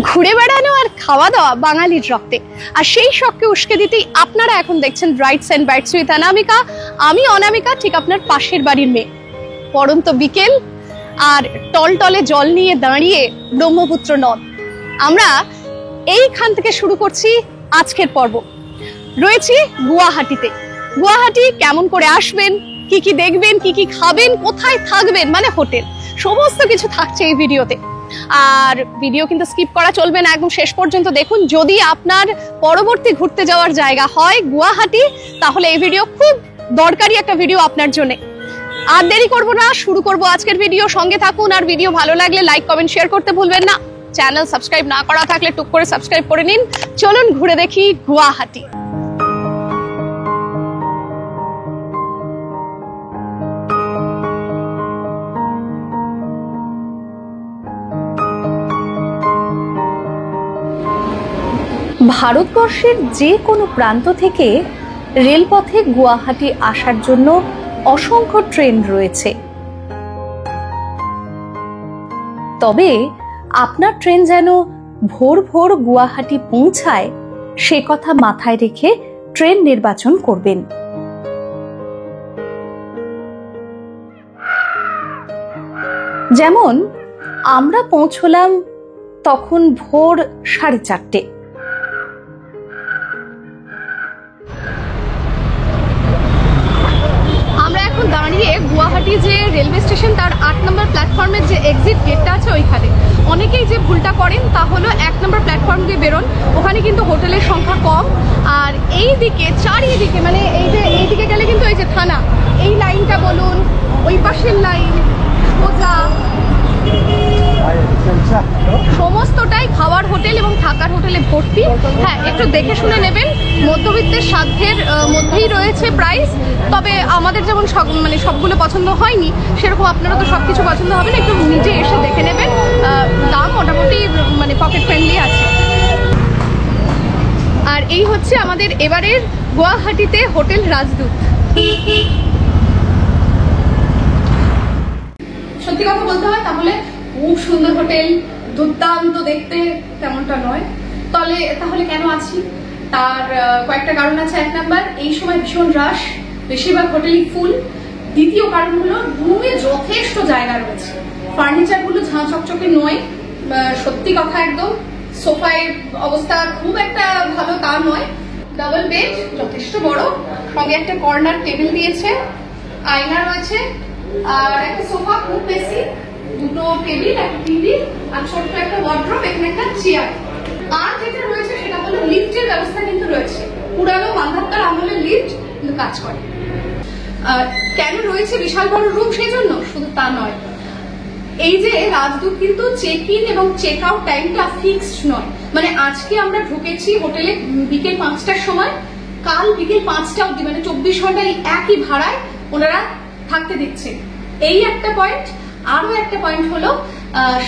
ঘুরে বেড়ানো আর খাওয়া দাওয়া বাঙালির রক্তে, আর সেই শখকে উস্কে দিতেই আপনারা এখন দেখছেন রাইডস এন্ড বাইটস উইথ অনামিকা। আমি অনামিকা, ঠিক আপনার পাশের বাড়ির মেয়ে। পড়ন্ত বিকেল আর টলটলে জল নিয়ে দাঁড়িয়ে ব্রহ্মপুত্র নদ। আমরা এইখান থেকে শুরু করছি আজকের পর্ব। রয়েছি গুয়াহাটিতে। গুয়াহাটি কেমন করে আসবেন, কি কি দেখবেন, কি কি খাবেন, কোথায় থাকবেন, মানে হোটেল, সমস্ত কিছু থাকছে এই ভিডিওতে। আর ভিডিও কিন্তু স্কিপ করা চলবে না, একদম শেষ পর্যন্ত দেখুন। যদি আপনার পরবর্তী ঘুরতে যাওয়ার জায়গা হয় গুয়াহাটি, তাহলে এই ভিডিও খুব দরকারি একটা ভিডিও আপনার জন্য। আর দেরি করব না, শুরু করব আজকের ভিডিও। সঙ্গে থাকুন, আর ভিডিও ভালো লাগলে লাইক কমেন্ট শেয়ার করতে ভুলবেন না। চ্যানেল সাবস্ক্রাইব না করা থাকলে টুক করে সাবস্ক্রাইব করে নিন। চলুন ঘুরে দেখি গুয়াহাটি। ভারতবর্ষের যে কোনো প্রান্ত থেকে রেলপথে গুয়াহাটি আসার জন্য অসংখ্য ট্রেন রয়েছে। তবে আপনার ট্রেন যেন ভোর ভোর গুয়াহাটি পৌঁছায়, সে কথা মাথায় রেখে ট্রেন নির্বাচন করবেন। যেমন আমরা পৌঁছলাম তখন ভোর 4:30। দাঁড়িয়ে গুয়াহাটি যে রেলওয়ে স্টেশন, তার 8 নম্বর প্ল্যাটফর্মের যে এক্সিট গেটটা আছে ওইখানে। অনেকেই যে ভুলটা করেন তা হলো 1 নম্বর প্ল্যাটফর্ম দিয়ে বেরোন, ওখানে কিন্তু হোটেলের সংখ্যা কম। আর এই দিকে চারিদিকে, মানে এই যে এইদিকে গেলে কিন্তু এই যে থানা, এই লাইনটা বলুন, ওই পাশের লাইন, সোজা সমস্তটাই খাওয়ার হোটেল এবং থাকার হোটেলে ভর্তি। হ্যাঁ, একটু দেখে শুনে নেবেন, মধ্যবিত্তের সাধ্যের মধ্যেই রয়েছে প্রাইস। তবে আমাদের যেমন মানে সবগুলো পছন্দ হয়নি, সেরকম আপনারা তো সবকিছু পছন্দ হবে না, একটু নিজে এসে দেখে নেবেন। দাম মোটামুটি মানে পকেট ফ্রেন্ডলি আছে। আর এই হচ্ছে আমাদের এবারের গুয়াহাটিতে হোটেল রাজদূত। সত্যি কথা বলতে হয় তাহলে খুব সুন্দর হোটেল, দুর্দান্ত দেখতে, তেমনটা নয়। তাহলে কেন আছি, তার কয়েকটা কারণ আছে। 1 নাম্বার, এই সময় ভীষণ রাশ, বেশিরভাগ হোটেলই ফুল। দ্বিতীয় কারণ হলো রুমে যথেষ্ট জায়গা রয়েছে, ফার্নিচার গুলো ঝাঁ চকচকে নয়, সত্যি কথা একদম। সোফায় অবস্থা খুব একটা ভালো তা নয়। ডাবল বেড যথেষ্ট বড়, সঙ্গে একটা কর্নার টেবিল দিয়েছে, আয়না রয়েছে, আর একটা সোফা খুব বেশি, দুটো টেবিল, একটা টিভি, আর ছোট্ট একটা ওয়ার্ড্রপ, এখানে একটা চেয়ার। আর যেটা রয়েছে সেটা হলো লিফটের ব্যবস্থা কিন্তু রয়েছে, পুরানো মান্ধাত্তার আমলের লিফট কিন্তু কাজ করে। কেন রয়েছে বিশাল বড় রুম, সেই জন্য শুধু তা নয়, এই যে রাজদূত কিন্তু চেক ইন এবং চেক আউট টাইমটা ফিক্সড নয়। মানে আজকে আমরা ঢুকেছি হোটেলে বিকেল 5টার সময়, কাল বিকেল 5টা অবধি, মানে 24 ঘন্টা একই ভাড়ায় ওনারা থাকতে দিচ্ছে। এই একটা পয়েন্ট। আরো একটা পয়েন্ট হলো,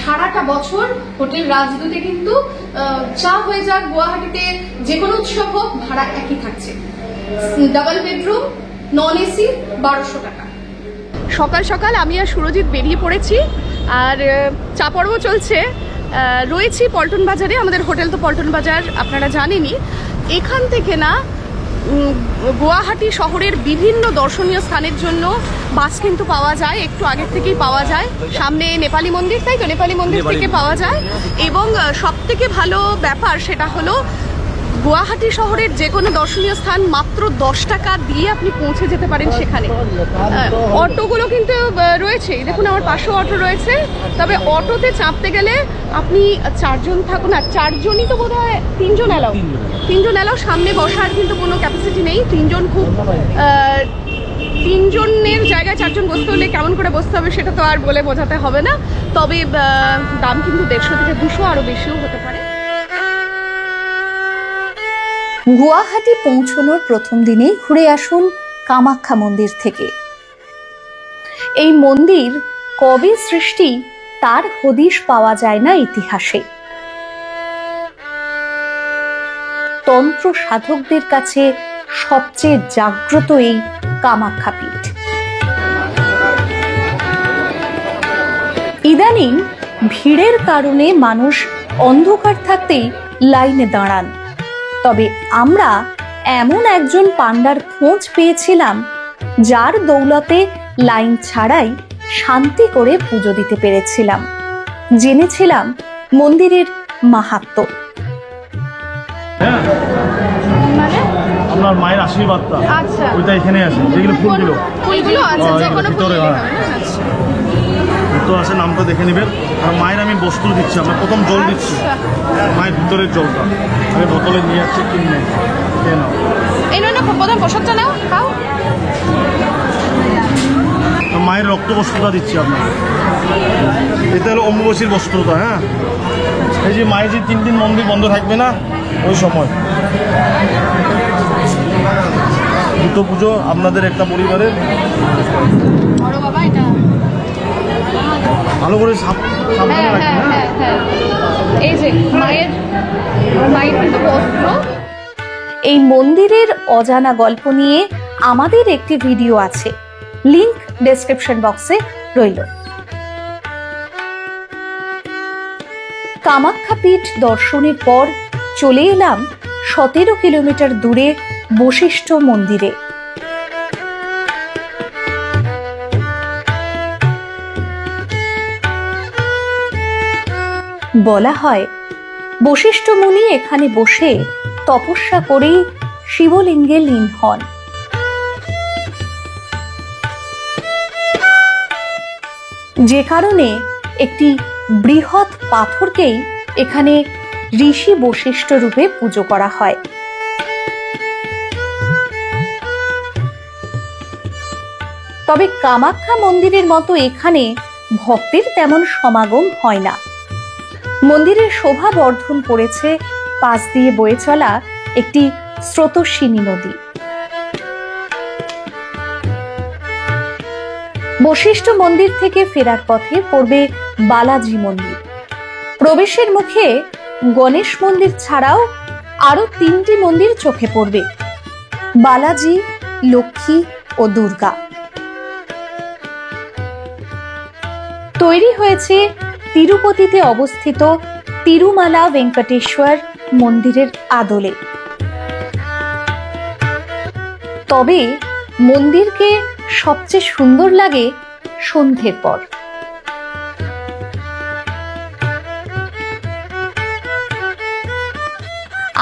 সারাটা বছর হোটেল রাজদূতে কিন্তু যা হয়ে যাক গুয়াহাটিতে যে কোনো উৎসব হোক, ভাড়া একই থাকছে। ডাবল বেডরুম, নন এসি, 1200 টাকা। সকাল সকাল আমি আর সুরজিৎ বেরিয়ে পড়েছি, আর চা পর্ব চলছে। রয়েছি পল্টন বাজারে, আমাদের হোটেল তো পল্টন বাজার আপনারা জানেনই। এখান থেকে না গুয়াহাটি শহরের বিভিন্ন দর্শনীয় স্থানের জন্য বাস কিন্তু পাওয়া যায়, একটু আগের থেকেই পাওয়া যায়। সামনে নেপালি মন্দির, তাই তো, নেপালি মন্দির থেকে পাওয়া যায়। এবং সব থেকে ভালো ব্যাপার সেটা হলো গুয়াহাটি শহরের যে কোনো দর্শনীয় স্থান মাত্র 10 টাকা দিয়ে আপনি পৌঁছে যেতে পারেন সেখানে। অটোগুলো কিন্তু রয়েছে, দেখুন আমার পাশেও অটো রয়েছে। তবে অটোতে চাপতে গেলে আপনি 4 জন থাকুন, আর 4 জনই তো বোধ হয় 3 জন এলাও, 3 জন এলাও। সামনে বসার কিন্তু কোনো ক্যাপাসিটি নেই, 3 জন খুব 3 জনের জায়গায় 4 জন বসতে হলে কেমন করে বসতে হবে সেটা তো আর বলে বোঝাতে হবে না। তবে দাম কিন্তু 150 থেকে 200, আরো বেশিও হতে পারে। গুয়াহাটি পৌঁছানোর প্রথম দিনেই ঘুরে আসুন কামাখ্যা মন্দির থেকে। এই মন্দির কবে সৃষ্টি তার হদিশ পাওয়া যায় না ইতিহাসে। তন্ত্র সাধকদের কাছে সবচেয়ে জাগ্রত এই কামাখ্যা পীঠ। ইদানিং ভিড়ের কারণে মানুষ অন্ধকার থাকতেই লাইনে দাঁড়ান। তবে আমরা এমন একজন পান্ডার খোঁজ পেয়েছিলাম যার দৌলতে লাইন ছাড়াই শান্তি করে পুজো দিতে পেরেছিলাম, জেনেছিলাম মন্দিরের মাহাত্ম্য। মানে আপনার মায়ের আশীর্বাদটা আচ্ছা ওইটা এখানে আছে, যেগুলো ফুলগুলো ফুলগুলো আছে যে কোনো ভিতরে তো আছে, নামটা দেখে নেবেন। আর মায়ের আমি বস্ত্র দিচ্ছি, আমরা প্রথম জল দিচ্ছি, মায়ের ভিতরের জলটা আমি বোতলে নিয়ে যাচ্ছি, কিনে খেয়ে নাও। এই নয় না প্রথম প্রসাদটা নাও, খাও। মায়ের রক্ত বস্ত্রটা দিচ্ছি আপনাকে, এটা হলো অম্বুবাসীর বস্ত্রটা। হ্যাঁ, এই যে মায়ের যে 3 দিন মন্দির বন্ধ থাকবে না, ওই সময় দুটো পুজো আপনাদের একটা পরিবারের। বড় বাবা এটা ভালো করে সাবধানে রাখবেন। হ্যাঁ এই যে মায়ের কিন্তু বস্ত্র। এই মন্দিরের অজানা গল্প নিয়ে আমাদের একটি ভিডিও আছে, লিংক ডেসক্রিপশন বক্সে রইল। কামাখ্যা পীঠ দর্শনের পর চলে এলাম 17 কিলোমিটার দূরে বশিষ্ঠ মন্দিরে। বলা হয় বশিষ্ঠ মুনি এখানে বসে তপস্যা করেই শিবলিঙ্গে লীন হন। যে কারণে একটি বৃহৎ পাথরকেই এখানে ঋষি বশিষ্ঠ রূপে পুজো করা হয়। তবে কামাখ্যা মন্দিরের মতো এখানে ভক্তের তেমন সমাগম হয় না। মন্দিরের শোভা বর্ধন করেছে পাশ দিয়ে বয়ে চলা একটি স্রোতস্বিনী নদী। বশিষ্ঠ মন্দির থেকে ফেরার পথে পড়বে বালাজি মন্দির। প্রবেশের মুখে গণেশ মন্দির ছাড়াও আরো 3টি মন্দির চোখে পড়বে, বালাজি, লক্ষ্মী ও দুর্গা। তৈরি হয়েছে তিরুপতিতে অবস্থিত তিরুমালা ভেঙ্কটেশ্বর মন্দিরের আদলে। তবে মন্দিরকে সবচেয়ে সুন্দর লাগে সন্ধ্যের পর।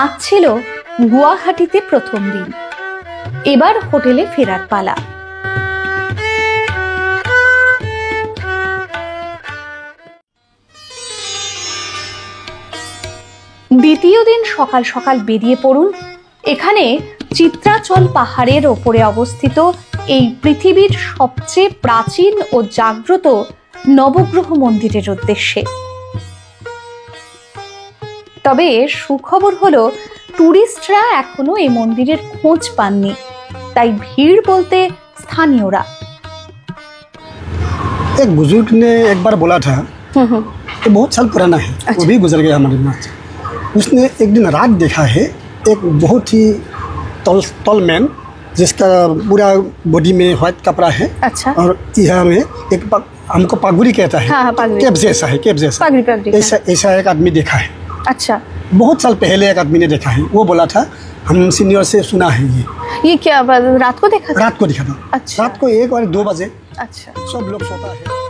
আজ ছিল গুয়াহাটিতে প্রথম দিন, এবার হোটেলে ফেরার পালা। দ্বিতীয় দিন সকাল সকাল বেরিয়ে পড়ুন এখানে চিত্রাচল পাহাড়ের ওপরে অবস্থিত এই পৃথিবীর সবচেয়ে প্রাচীন ও জাগ্রত নবগ্রহ মন্দিরের উদ্দেশ্যে। তবে সুখবর হলো টুরিস্টরা এখনো এই মন্দিরের খোঁজ পাননি, তাই ভিড় বলতে স্থানীয়রা। एक बुजुर्ग ने एक बार बोला था, ये बहुत साल पुराना है, वो भी गुजर गया हमारे नाच। उसने एक दिन रात देखा है एक बहुत ही तॉल मैन, जिसका पूरा बॉडी में व्हाइट कपड़ा है। अच्छा। और यहाँ में एक हमको पागुरी कहता है। हाँ, पागुरी। कैप जैसा है, कैप जैसा पागुरी ऐसा एक आदमी देखा है। अच्छा। बहुत साल पहले एक आदमी ने देखा है, वो बोला था हम सीनियर से सुना है। ये क्या रात को देखा था? रात को दिखा था। अच्छा। रात को 1 और 2 बजे अच्छा। सब लोग सोता है।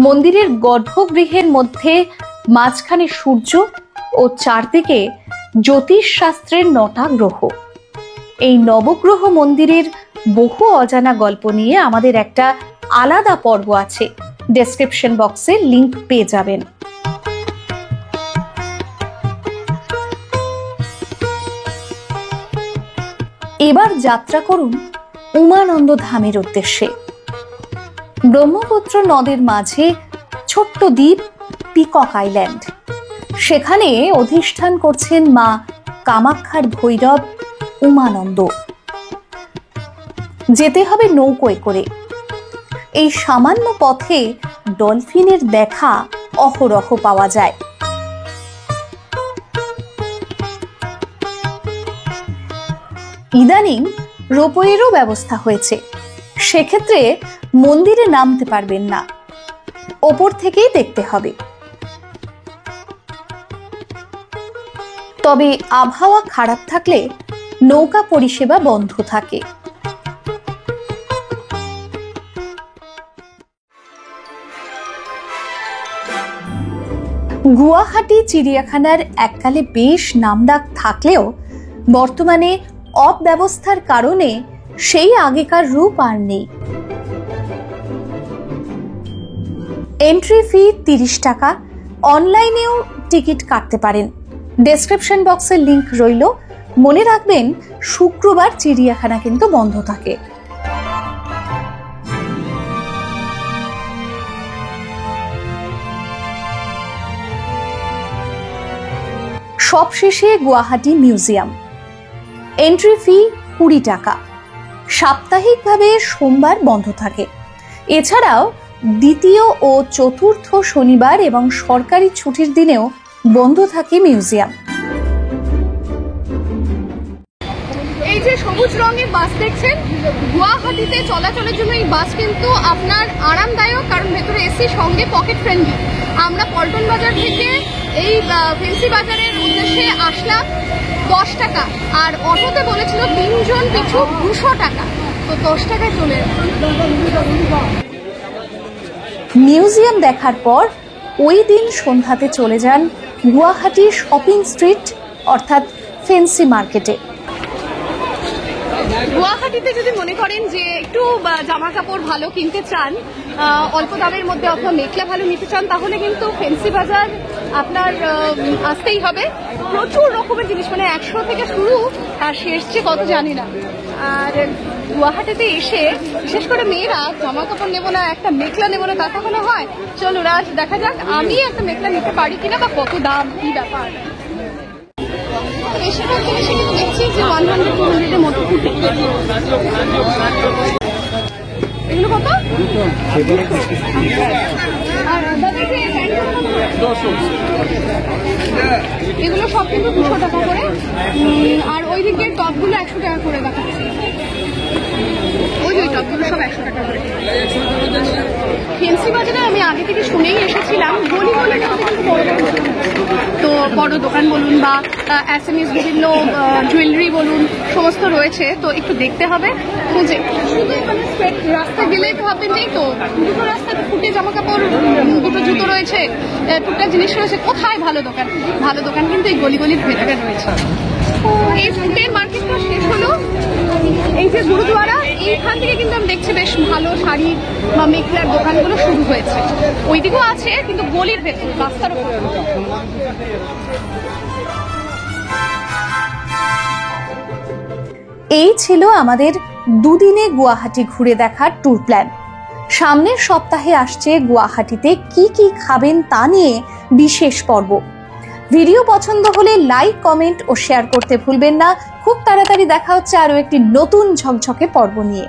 মন্দিরের গর্ভগৃহের মধ্যে মাঝখানে সূর্য ও চারদিকে জ্যোতিষ শাস্ত্রের 9টা গ্রহ। এই নবগ্রহ মন্দিরের বহু অজানা গল্প নিয়ে আমাদের একটা আলাদা পর্ব আছে, ডেসক্রিপশন বক্সে লিংক পেয়ে যাবেন। এবার যাত্রা করুন উমানন্দ ধামের উদ্দেশ্যে। ব্রহ্মপুত্র নদের মাঝে ছোট্ট দ্বীপ পিকক আইল্যান্ড, সেখানে অধিষ্ঠান করছেন মা কামাখ্যার ভৈরব উমানন্দ। যেতে হবে নৌকোয় করে। এই সামান্য পথে ডলফিনের দেখা অহরহ পাওয়া যায়। ইদানিং রোপওয়েরও ব্যবস্থা হয়েছে। সেক্ষেত্রে মন্দিরে নামতে পারবেন না, ওপর থেকেই দেখতে হবে। তবে আবহাওয়া খারাপ থাকলে নৌকা পরিষেবা বন্ধ থাকে। গুয়াহাটি চিড়িয়াখানার এককালে বেশ নামডাক থাকলেও বর্তমানে অব্যবস্থার কারণে সেই আগেকার রূপ আর নেই। এন্ট্রি ফি 30 টাকা, অনলাইনেও টিকিট কাটতে পারেন। ডেসক্রিপশন বক্সের লিংক রইল। মনে রাখবেন, শুক্রবার চিড়িয়াখানা কিন্তু বন্ধ থাকে। সবশেষে গুয়াহাটি মিউজিয়াম। এন্ট্রি ফি 20 টাকা। সাপ্তাহিকভাবে সোমবার বন্ধ থাকে। এছাড়াও দ্বিতীয় ও চতুর্থ শনিবার এবং সরকারি ছুটির দিনেও বন্ধ থাকে মিউজিয়াম। এই যে সবুজ রঙের বাস দেখছেন, গুয়াহাটিতে চলাচলের জন্য এই বাস কিন্তু আপনার আরামদায়ক, কারণ ভেতরে এসি, সঙ্গে পকেট ফ্রেন্ডলি। আমরা পল্টন বাজার থেকে এই ফেন্সি বাজারের উদ্দেশ্যে আসলাম 10 টাকা, আর অটোতে বলেছিল 3 জন পিছু 200 টাকা, তো 10 টাকায় চলে মিউজিয়াম দেখার পর ওই দিন সন্ধ্যাতে চলে যান গুয়াহাটি শপিং স্ট্রিট অর্থাৎ ফেন্সি মার্কেটে। গুয়াহাটিতে যদি মনে করেন যে একটু জামা কাপড় ভালো কিনতে চান, অল্প দামের মধ্যে অথবা মেখলা ভালো নিতে চান, তাহলে কিন্তু ফেন্সি বাজার আপনার আসতেই হবে। প্রচুর রকমের জিনিস, মানে 100 থেকে শুরু, আর শেষ যে কত জানি না। আর গুয়াহাটিতে এসে বিশেষ করে মেয়েরা জামা কাপড় নেবো না, একটা মেখলা নেবো না, তা কখনো হয়? চলো রাজ, দেখা যাক আমি একটা মেখলা নিতে পারি কিনা, বা কত দাম, কি ব্যাপার। বেশিরভাগ জিনিসে কিন্তু দেখছি যে 100-200 এর মতো ফুটে। এগুলো কত? আর এগুলো সব কিন্তু 200 টাকা করে, আর ওই দিকের টপগুলো 100 টাকা করে দেখাচ্ছে। ওই টপগুলো সব 100 টাকা করে। ফেন্সি বাজারে আমি আগে থেকে শুনেই এসেছিলাম, গলি গলি কিন্তু বড় বড় দোকান, তো বড় দোকান বলুন বা অ্যাসেসরিজ, বিভিন্ন জুয়েলারি বলুন, সমস্ত রয়েছে। তো একটু দেখতে হবে খুঁজে, শুধু মানে স্ট্রেট রাস্তা গেলেই তো ভাববেন নেই তো, দুটো রাস্তাতে ফুটে জামা কাপড়, দুটো জুতো রয়েছে, টুকটাক জিনিস রয়েছে, কোথায় ভালো দোকান? ভালো দোকান কিন্তু এই গলি গলির ভেতরে রয়েছে। এই ফুটের মার্কেটটা শেষ হলো, এই যে গুরুদুয়ারা, এইখান থেকে কিন্তু আমি দেখছি বেশ ভালো শাড়ি বা মেখলার দোকানগুলো শুরু হয়েছে। ওইদিকেও আছে, কিন্তু গলির ভেতর, রাস্তার উপর। এই ছিল আমাদের দুদিনে গুয়াহাটি ঘুরে দেখার ট্যুর প্ল্যান। সামনের সপ্তাহে আসছে গুয়াহাটিতে কি কি খাবেন তা নিয়ে বিশেষ পর্ব। ভিডিও পছন্দ হলে লাইক, কমেন্ট ও শেয়ার করতে ভুলবেন না। খুব তাড়াতাড়ি দেখা হচ্ছে আরো একটি নতুন ঝকঝকে পর্ব নিয়ে।